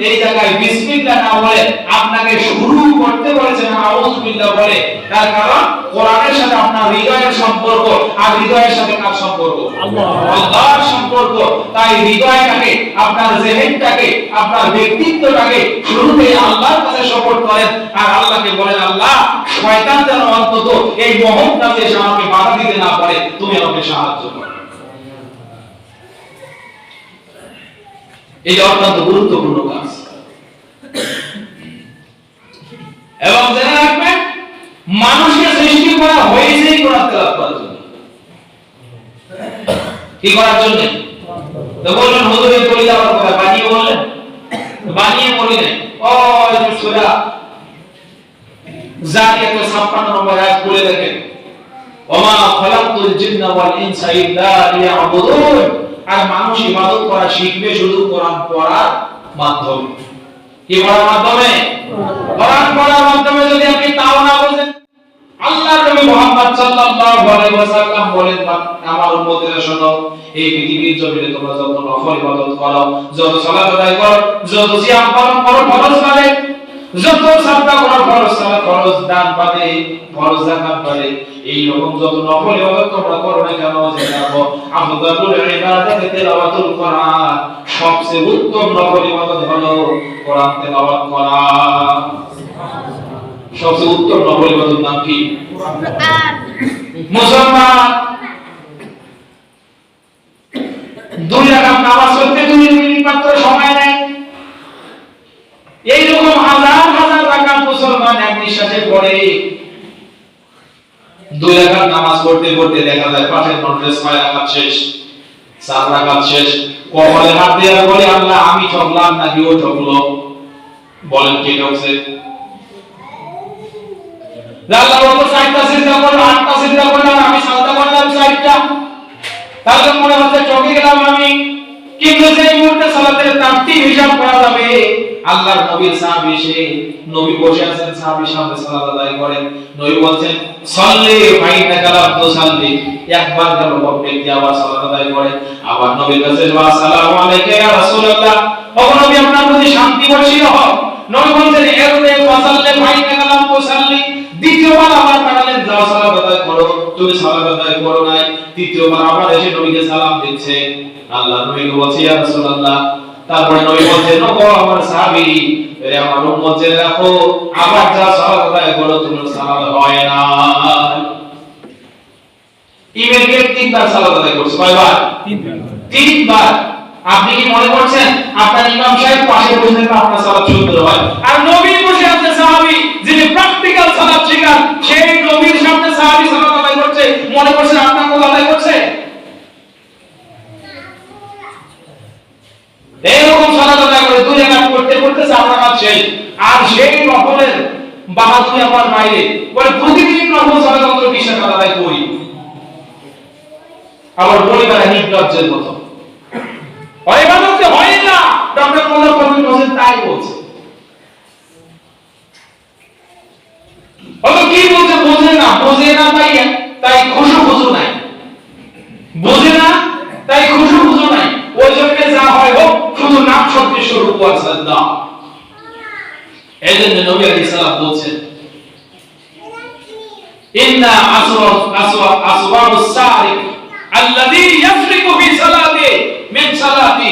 এই জায়গায় বিসমিল্লাহ না বলে আপনাকে শুরু করতে বলেছেন আউযুবিল্লাহ বলে। তার কারণ কোরআনের সাথে আপনার হৃদয়ের সম্পর্ক, আর হৃদয়ের সাথে কার সম্পর্ক? আল্লাহর সম্পর্ক। তাই হৃদয়টাকে, আপনার জেহেনটাকে, আপনার ব্যক্তিত্বটাকে শুরুতেই আল্লাহর কাছে সমর্পণ করেন, আর আল্লাহকে বলেন আল্লাহ শয়তান যেন অন্তত এই মহৎ কাজে এসে আমাকে বাধা দিতে না পারে, তুমি আমাকে সাহায্য করো। এই অত্যন্ত গুরুত্বপূর্ণ কাজ। এবং জেনে রাখবেন মানুষকে সৃষ্টি করা হয়েছে কোরআন তেলাওয়াত করার জন্য। কি করার জন্য? তো বললেন হুজুরের বলি যাওয়ার কথা বানিয়ে বললেন, বানিয়ে বলি নাই। ও এই সূরা জারিয়াত 56 নম্বর আয়াত পড়ে দেখেন, ওমা খালাকতুল জিন্না ওয়াল ইনসা ইল্লা লিয়াবুদুন। আর মানুষ ইবাদত করা শিখবে শুধু কোরআন পড়ার মাধ্যমে। কি পড়ার মাধ্যমে? কোরআন পড়ার মাধ্যমে। যদি আপনি তাও না বুঝেন, আল্লাহর নবী মুহাম্মদ সাল্লাল্লাহু আলাইহি ওয়াসাল্লাম বলেন, আমার উম্মতেরা শোনো, এই পৃথিবীর জমিনে তোমরা যত নফল ইবাদত করো, যত সালাত আদায় করো, যত সিয়াম পালন করো ফরজ সালে, যত সাদকা করো ফরজ সালাত, ফরজ দান বাদে, ফরজ যাকাত বাদে, এই রকম যত নফল ইবাদত তোমরা করো না কেন, যে দেখো আফদালুল ইবাদাত তিলাওয়াতুল কোরআন, সবচেয়ে উত্তম নফল ইবাদত হলো কোরআন তেলাওয়াত করা। সবচেয়ে উত্তম নফল ইবাদতের নাম কি? কোরআন। মুসলমান 2 রাকাত নামাজ পড়তে 2 মিনিট মাত্র সময় নেয়। এই রকম হাজার হাজার রাকাত মুসলমান এক নিঃশ্বাসে পড়ে। 2 রাকাত নামাজ পড়তে পড়তে দেখা যায় পাশের নোটে 6 রাকাত শেষ, 4 রাকাত শেষ। কপালে হাত দিয়ে বলে আল্লাহ আমি ঠকলাম নাকি ও ঠকলো? বলেন কে ঠকছে? আল্লাহ বলতো 4টা চিন্তা করলো, 8টা চিন্তা করলাম, আমি সাজদা করলাম 4টা, তাহলে মনে হচ্ছে ঠকে গেলাম আমি। কিন্তু সেই মুহূর্তে সালাতের তারতিব হিসাব করা যাবে। আল্লাহর নবীর সাহাবী, সে নবী বসে আছেন, সাহাবীর সামনে সালাত আদায় করেন। নবী বলছেন সাল্লি ফাইন্নাকা লা তুসাল্লি, একবার গেল ব্যক্তি আবার সালাত আদায় করে, আবার নবীর কাছে আসসালামু আলাইকা ইয়া রাসূলুল্লাহ, ও নবী আপনার প্রতি শান্তি বর্ষিত হোক। নবী বলছেন এরতে ফাসাল্লি ফাইন্নাকা লা তুসাল্লি, দ্বিতীয়বার আবার পাঠালেন যাও সালাত আদায় করো, তুমি সালাত আদায় করো নাই। তৃতীয়বার আবার এসে নবীকে সালাম দিচ্ছে। আল্লাহ নবীকে বলছে ইয়া রাসূলুল্লাহ, তারপরে নবী বলছেন ও আমার সাহাবী, এ আমার উম্মত জেনে রাখো, আবার যা সালাত আদায় করো তোমার সালাত হয় না। ইমামকে 3বার সালাত আদায় করছে, কয়বার? 3বার। আপনি কি মনে করছেন আপনার ইমাম সাহেব পাশে বসে না আপনার সালাত সুন্দর হয়? আর নবী বসে আছে সাহাবী, যিনি প্র্যাকটিক্যাল সালাত শিখান, সেই নবীর সামনে সাহাবী সালাত আদায় করছে, মনে করছেন আপনার কোন আদায় করছে? এরকম সালাত আদায় করে 2 রাকাত করতে করতে 4 রাকাত শেষ। আর সেই নফলের বাহাদুরি আমার মাইরে বলে প্রতিদিন নফল সালাত অন্তত 20 রাকাত আদায় করি। আবার পরিবারে নির্লজ্জের মতো হয় ইবাদত হয় না। ডক্টর মোল্লা ফজলুল হোসেন তাই বলছে। ওরা কি বলছে? বোঝে না তাই খুশু নাই, বোঝে না তাই খুশু নাই। ওই জন্য যা হয় হোক, শুধু নাম সদৃশ্য রূপ আর সাজদা। এজন্য নবী আলাইহিস সালাম বলছেন ইন্না আসওয়াবুস সারিক আল্লাযী ইয়াসরিকু ফি সালাতি মিন সালাতি,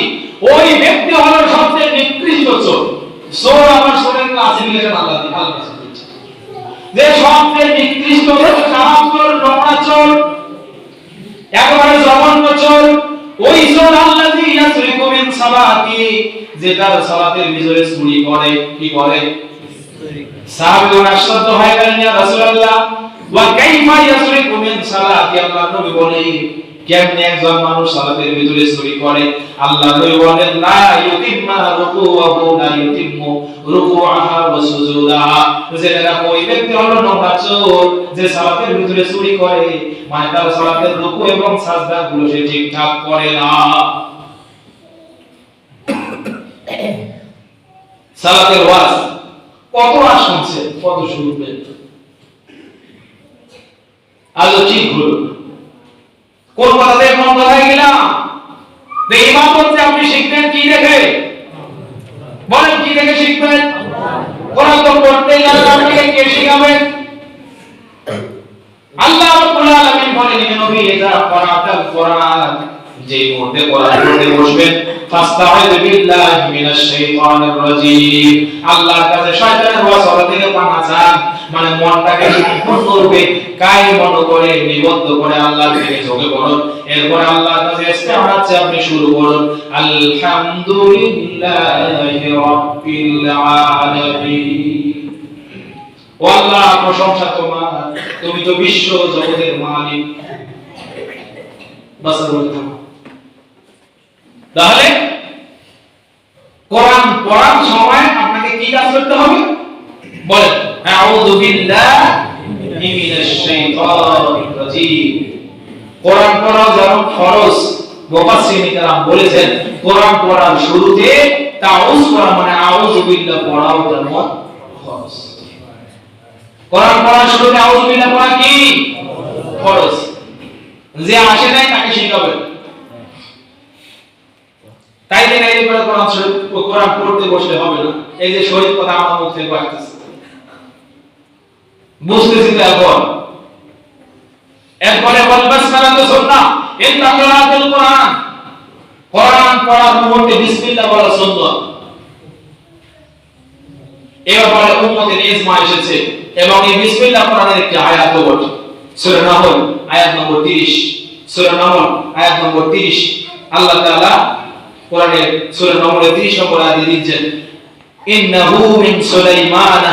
ওই ব্যক্তি হলো সবচেয়ে নিকৃষ্ট চোর। চোর আমার চোরের কাছে মিলে আল্লাহ আল্লাহ যে সবচেয়ে নিকৃষ্ট চোর, খারাপ চোর, নোংরা চোর, একেবারে জঘন্য চোর। ওই চোর আল্লাযী ইয়াসরিকু মিন সালাতি, যে তার সালাতের ভিতরে চুরি করে। কি করে? সাহাবীরা আশ্চর্য হয়ে গেলেন, ইয়া রাসূলুল্লাহ ওয়া কাইফা ইয়াসরিকু মিন সালাতি, আল্লাহর নবী বলেন কেমনে একজন মানুষ সালাতের ভিতরে চুরি করে? আল্লাহ নবী বলেন লা ইউতিম্মা রুকুহু, লা ইউতিম্মু রুকুআহা ওয়া সুজুদাহা, যেটা ওই ব্যক্তি হলো নোংরা চোর, যে সালাতের ভিতরে চুরি করে, মানে তার সালাতের রুকু এবং সাজদা গুলো সে ঠিকঠাক করে না। সালাতের ওয়াজ কত আর শুনছে, কত শুনবে, আলো ঠিক হলো। কোন কথাতে কোন কথায় গেলাম? ইমাম বলতে আপনি শিখবেন কি দেখে? বলেন কি দেখে শিখবেন? কোরআন তো পড়তেই জানেন, আপনাকে কে শিখাবেন? আল্লাহ রাব্বুল আলামিন বলেন, হে নবী, ইযা ক্বারাতাল কোরআন, যে মুহূর্তে কোরআন পড়তে বসবেন, ফাস্তাইয বিল্লাহি মিনাশ শাইতানির রাজীম, আল্লাহর কাছে শয়তানের ওয়াসওয়াসা থেকে পানা চান। মানে মনটাকে সম্পূর্ণরূপে কায়েম করে নিবদ্ধ করে আল্লাহর দিকে ঝুঁকে পড়ুন। এরপর আল্লাহর কাছে ইস্তেআনা চাই, আপনি শুরু করুন, আলহামদুলিল্লাহি রাব্বিল আলামিন। ও আল্লাহ, প্রশংসা তোমার, তুমি তো বিশ্ব জগতের মালিক। বাস বলতাম। তাহলে কোরআন পড়ার সময় আপনাকে কি কাজ করতে হবে? বলেন, আউযু বিল্লাহি মিনাশ শাইতানির রাজীম। কোরআন পড়া যেমন ফরজ, মুফাসসিরিন کرام বলেছেন, কোরআন পড়ার শুরুতে তাউজ পড়া মানে আউযু বিল্লাহ পড়াও যেমন ফরজ। কোরআন পড়ার শুরুতে আউযু বিল্লাহ পড়া কি ফরজ। যে আসে নাই তাকে শেখাবেন। তাই দিন এই করে কোরআন পড়তে বসলে হবে না। এই যে শহীদ কথা আমার মুখ থেকে আসতেছে, বুঝতেছি তো এখন। এরপরে বল বাসমালা তো সুন্নাহ, ইন্না কিরাআতুল কোরআন, কোরআন পড়ার মুহূর্তে বিসমিল্লাহ বলা সুন্নাহ। এরপরে উম্মতের ইজমা এসেছে এবং এই বিসমিল্লাহ কোরআনের একটি আয়াত বটে। সূরা নাহল আয়াত নম্বর 30, সূরা নাহল আয়াত নম্বর 30, আল্লাহ তাআলা কোরআনের সূরা নাহলের 30 নম্বর আয়াতে দিচ্ছেন, ইন্নাহু মিন সুলাইমান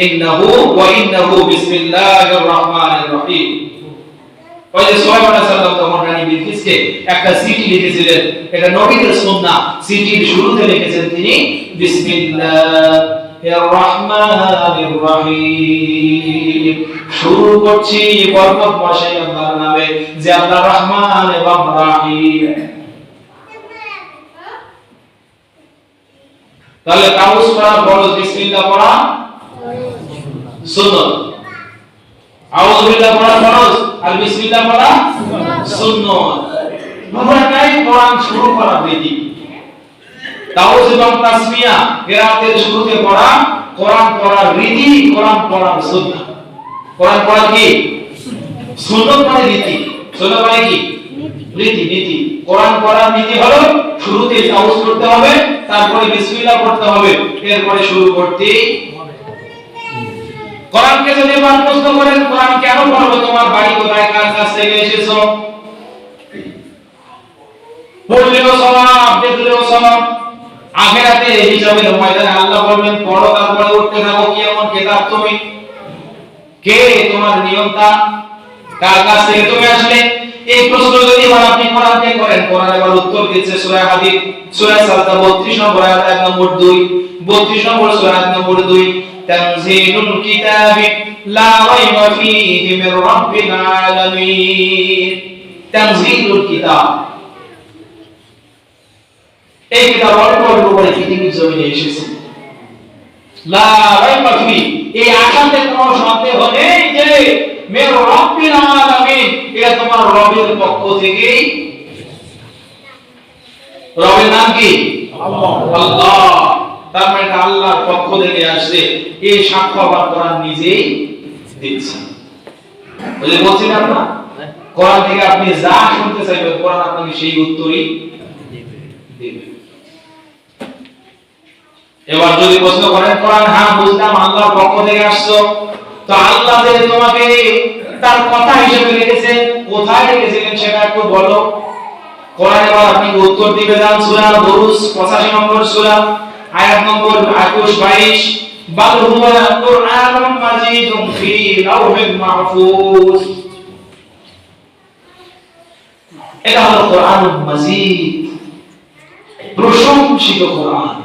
ইন্নাহু ওয়া ইন্নাহু বিসমিল্লাহির রহমানির রহিম। ওই যে সুলাইমান আলাইহিস সালাম তখন রানী বিলকিসকে একটা চিঠি লিখেছিলেন, এটা নবীদের সুন্নাহ। চিঠির শুরুতে লিখেছেন তিনি বিসমিল্লাহির রহমানির রহিম। শুরু করছি বরকতময় আল্লাহর নামে, যে আল্লাহ রহমান এবং রহিম। তাহলে তাউজ পড়া ফরজ, বিসমিল্লাহ পড়া সুন্নাত। আউযু বিল্লাহ পড়া ফরজ আর বিসমিল্লাহ পড়া সুন্নাত। দুটোটাই কোরআন শুরু করা বিধি। তাউজ এবং তাসমিয়া কিরাতের শুরুতে পড়া, কোরআন পড়ার রীতি, কোরআন পড়ার সুন্নাহ। কোরআন পড়া কি সুন্নাত মানে রীতি, সুন্নাত মানে কি রীতি, নীতি। কোরআন পড়ার নীতি হলো শুরুতে তাউজ পড়তে হবে, তারপরে বিসমিল্লাহ পড়তে হবে, এরপরে শুরু করতে। কোরআনকে যদি প্রশ্ন করেন কোরআন কেন পড়বে, তোমার বাড়ি কোথায়, কার কাছ থেকে এসেছো, পড়লেও সওয়াব, দেখলেও সওয়াব। আখিরাতে হিসাবের ময়দানে আল্লাহ বলবেন পড়ো, তারপরে উঠতে থাকো, কি এমন কিতাব তুমি, কে তোমার নিয়ন্তা, কার কাছ থেকে তুমি আসলে। এই প্রশ্ন যদি আপনি কোরআনকে করেন, কোরআন এবার উত্তর দিচ্ছে সূরা হাদীদ সূরা সাজদা 32 নম্বর আয়াত নম্বর 2, 32 নম্বর সূরা আয়াত নম্বর 2, তানজিলুল কিতাবি লা রাইবা ফীহি মির রাব্বিল আলামিন। তানজিলুল কিতাব, এই কিতাব অল্প করে পৃথিবীর জমিনে এসেছে। লা রাইবা ফীহি, এই আয়াতে কোনো সন্দেহ নেই যে মির রাব্বিল আলামিন, এটা তোমার রবের পক্ষ থেকে। রবের নাম কি? আল্লাহ। তার মানে আল্লাহর পক্ষ থেকে আসছে, এই সাক্ষ্য আবার কোরআন নিজেই দিচ্ছে। ওই যে বলছিলাম না, কোরআন থেকে আপনি যা শুনতে চাইবেন কোরআন আপনাকে সেই উত্তরই দেবে। এবার যদি প্রশ্ন করেন কোরআন, হ্যাঁ বুঝলাম আল্লাহর পক্ষ থেকে আসছো, তো আল্লাহ যে তোমাকে তার কথা হিসেবে রেখেছেন, কোথায় রেখেছিলেন সেটা একটু বলো। কোরআন এবার আপনি উত্তর দিবে যান সূরা বুরুজ 85 নম্বর সূরা আয়াত নম্বর 21-22, বাল হুয়া কুরআনুম মাজিদুম ফি লাওহিল মাহফুজ। এটা হলো কোরআনুল মাজিদ, প্রশংসিত কোরআন,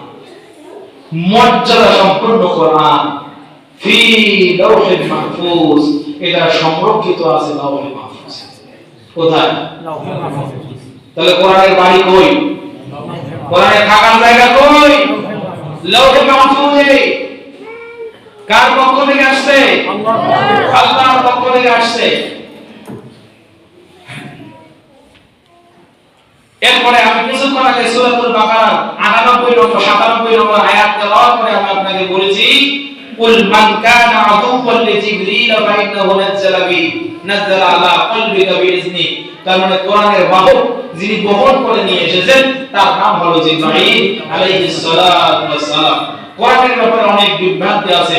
মর্যাদা সম্পন্ন কোরআন, ফি লাওহিল মাহফুজ, এটা সংরক্ষিত আছে লাওহিল মাহফুজ। কোথায়? লাওহিল মাহফুজ। তাহলে কোরআনের বাড়ি কই? কোরআনের থাকার জায়গা কই? লাওহিল মাহফুজে। কার পক্ষ থেকে আসছে? আল্লাহর পক্ষ থেকে আসছে। এরপরে আমি কিছুক্ষণ আগে সূরাতুল বাকারার 98 নম্বর 97 নম্বর আয়াত তেলাওয়াত করে আমি আপনাকে বলেছি, কুল মান কানা আদুওয়ান লিজিবরিল ফাইন্নাহু নাযালা আলা কলবিকা বিইজনি। তার মানে কোরআনের বাহক যিনি বহন করে নিয়ে এসেছেন তার নাম হলো জিবরাইল আলাইহিস সালাতু ওয়াস সালাম। কোরআনের ব্যাপারে অনেক বিভ্রান্তি আছে,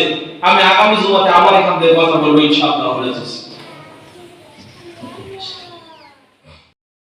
আমি আগামী জুমাতে আবার এখান থেকে কথা বলবো ইনশাআল্লাহ।